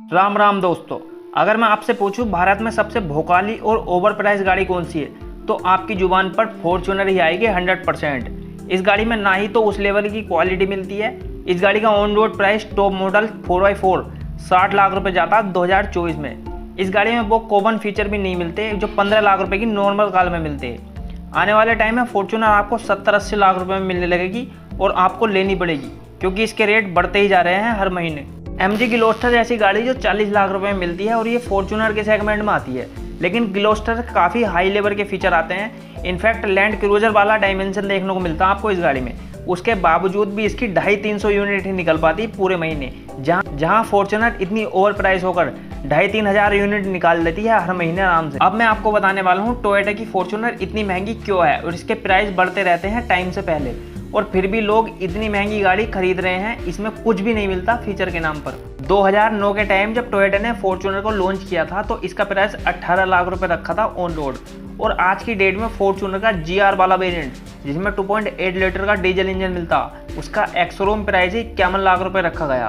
राम राम दोस्तों, अगर मैं आपसे पूछूं भारत में सबसे भोकाली और ओवर प्राइस गाड़ी कौन सी है तो आपकी जुबान पर फॉर्च्यूनर ही आएगी 100%। इस गाड़ी में ना ही तो उस लेवल की क्वालिटी मिलती है। इस गाड़ी का on road price top model 4x4 60 lakh रुपए जाता है 2024 में। इस गाड़ी में वो कॉमन फीचर भी नहीं मिलते जो 15 लाख रुपए की नॉर्मल कार में मिलते हैं। आने वाले टाइम में फॉर्च्यूनर आपको 70-80 लाख रुपए में मिलने लगेगी और आपको लेनी पड़ेगी क्योंकि इसके रेट बढ़ते ही जा रहे हैं हर महीने। MG ग्लोस्टर जैसी गाड़ी जो 40 लाख रुपए में मिलती है और ये फॉर्च्यूनर के सेगमेंट में आती है, लेकिन ग्लोस्टर काफ़ी हाई लेवल के फीचर आते हैं। इनफैक्ट लैंड क्रूजर वाला डायमेंशन देखने को मिलता है आपको इस गाड़ी में। उसके बावजूद भी इसकी 250-300 यूनिट ही निकल पाती पूरे महीने, जहां फॉर्च्यूनर इतनी ओवर प्राइस होकर 2,500-3 हज़ार यूनिट निकाल लेती है हर महीने आराम से। अब मैं आपको बताने वाला हूँ टोयोटा की फॉर्च्यूनर इतनी महंगी क्यों है और इसके प्राइस बढ़ते रहते हैं टाइम से पहले, और फिर भी लोग इतनी महंगी गाड़ी खरीद रहे हैं। इसमें कुछ भी नहीं मिलता फीचर के नाम पर। 2009 के टाइम जब टोयोटा ने फॉर्च्यूनर को लॉन्च किया था तो इसका प्राइस 18 लाख रुपए रखा था ऑन रोड, और आज की डेट में फॉर्च्यूनर का GR वाला वेरिएंट जिसमें 2.8 लीटर का डीजल इंजन मिलता, उसका एक्स-शोरूम प्राइस ही 51 लाख रुपए रखा गया।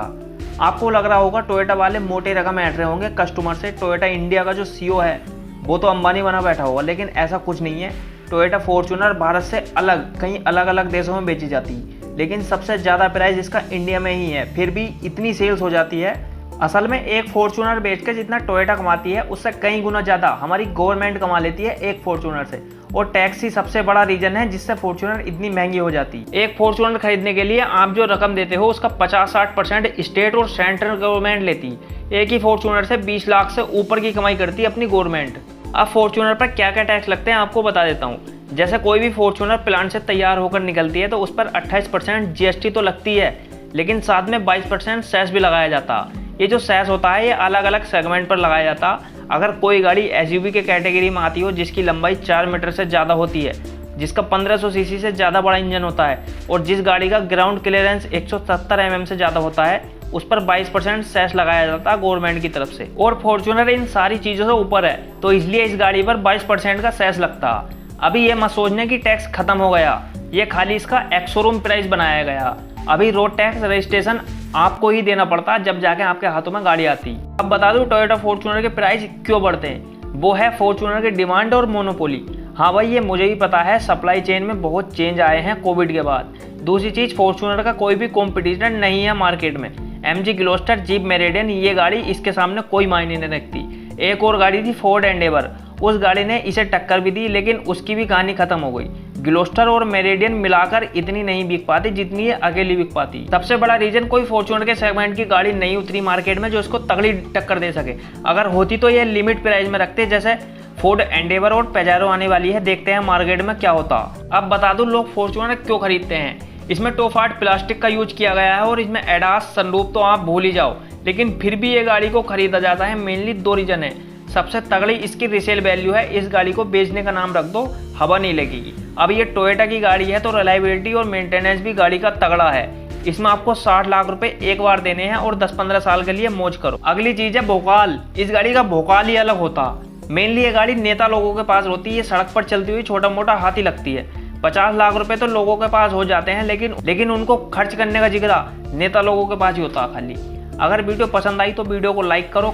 आपको लग रहा होगा टोयोटा वाले मोटे रकम ऐड रहे होंगे कस्टमर से। टोयोटा इंडिया का जो CEO है वो तो अंबानी बना बैठा होगा, लेकिन ऐसा कुछ नहीं है। टोयोटा फॉर्च्यूनर भारत से अलग कई अलग अलग देशों में बेची जाती है, लेकिन सबसे ज़्यादा प्राइस इसका इंडिया में ही है, फिर भी इतनी सेल्स हो जाती है। असल में एक फॉर्च्यूनर बेच के जितना टोयोटा कमाती है उससे कई गुना ज़्यादा हमारी गवर्नमेंट कमा लेती है एक फॉर्च्यूनर से, और टैक्स ही सबसे बड़ा रीजन है जिससे फॉर्च्यूनर इतनी महंगी हो जाती है। एक फॉर्च्यूनर खरीदने के लिए आप जो रकम देते हो उसका 50-60% स्टेट और सेंट्रल गवर्नमेंट लेती है। एक ही फॉर्च्यूनर से 20 लाख से ऊपर की कमाई करती है अपनी गवर्नमेंट। अब फॉर्च्यूनर पर क्या क्या टैक्स लगते हैं आपको बता देता हूँ। जैसे कोई भी फॉर्च्यूनर प्लांट से तैयार होकर निकलती है तो उस पर 28% GST तो लगती है, लेकिन साथ में 22% सेस भी लगाया जाता। ये जो सेस होता है ये अलग अलग सेगमेंट पर लगाया जाता। अगर कोई गाड़ी SUV के कैटेगरी में आती हो जिसकी लंबाई 4 मीटर से ज़्यादा होती है, जिसका 1500 सीसी से ज़्यादा बड़ा इंजन होता है, और जिस गाड़ी का ग्राउंड क्लियरेंस 170 mm से ज़्यादा होता है, उस पर 22% सेस लगाया जाता है गवर्नमेंट की तरफ से। और फॉर्च्यूनर इन सारी चीज़ों से ऊपर है तो इसलिए इस गाड़ी पर 22% का सेस लगता। अभी ये मत सोचने कि टैक्स खत्म हो गया, ये खाली इसका एक्स-शोरूम प्राइस बनाया गया। अभी रोड टैक्स रजिस्ट्रेशन आपको ही देना पड़ता है जब जाके आपके हाथों में गाड़ी आती। अब बता दूं टोयोटा फॉर्च्यूनर के प्राइस क्यों बढ़ते हैं। वो है फॉर्च्यूनर की डिमांड और मोनोपोली। हाँ भाई, ये मुझे भी पता है, सप्लाई चेन में बहुत चेंज आए हैं कोविड के बाद। दूसरी चीज़, फॉर्च्यूनर का कोई भी कॉम्पिटिटर नहीं है मार्केट में। MG ग्लोस्टर, जीप मेरिडियन, ये गाड़ी इसके सामने कोई मायने नहीं रखती। एक और गाड़ी थी फोर्ड एंडेवर, उस गाड़ी ने इसे टक्कर भी दी, लेकिन उसकी भी कहानी खत्म हो गई। ग्लोस्टर और मेरिडियन मिलाकर इतनी नहीं बिक पाती जितनी ये अकेली बिक पाती। सबसे बड़ा रीजन, कोई फॉर्च्यूनर के सेगमेंट की गाड़ी नहीं उतरी मार्केट में जो इसको तगड़ी टक्कर दे सके। अगर होती तो ये लिमिट प्राइस में रखते, जैसे फोर्ड एंडेवर और पेजारो आने वाली है। देखते हैं मार्केट में क्या होता। अब बता दूं लोग फॉर्च्यूनर क्यों खरीदते हैं। इसमें टोफार्ट प्लास्टिक का यूज किया गया है और इसमें एडास सनरूफ तो आप भूल ही जाओ, लेकिन फिर भी ये गाड़ी को खरीदा जाता है। मेनली 2 रीजन है। सबसे तगड़ी इसकी रिसेल वैल्यू है। इस गाड़ी को बेचने का नाम रख दो, हवा नहीं लगेगी। अब ये टोयोटा की गाड़ी है तो रिलायबिलिटी और मेंटेनेंस भी गाड़ी का तगड़ा है। इसमें आपको 60 लाख रुपए एक बार देने हैं और 10-15 साल के लिए मौज करो। अगली चीज है भोकाल। इस गाड़ी का भोकाल ही अलग होता। मेनली ये गाड़ी नेता लोगों के पास होती है। ये सड़क पर चलती हुई छोटा मोटा हाथी लगती है। 50 लाख रुपए तो लोगों के पास हो जाते हैं, लेकिन उनको खर्च करने का जिगरा नेता लोगों के पास ही होता है खाली। अगर वीडियो पसंद आई तो वीडियो को लाइक करो,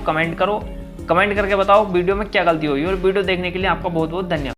कमेंट करके बताओ वीडियो में क्या गलती हुई, और वीडियो देखने के लिए आपका बहुत बहुत धन्यवाद।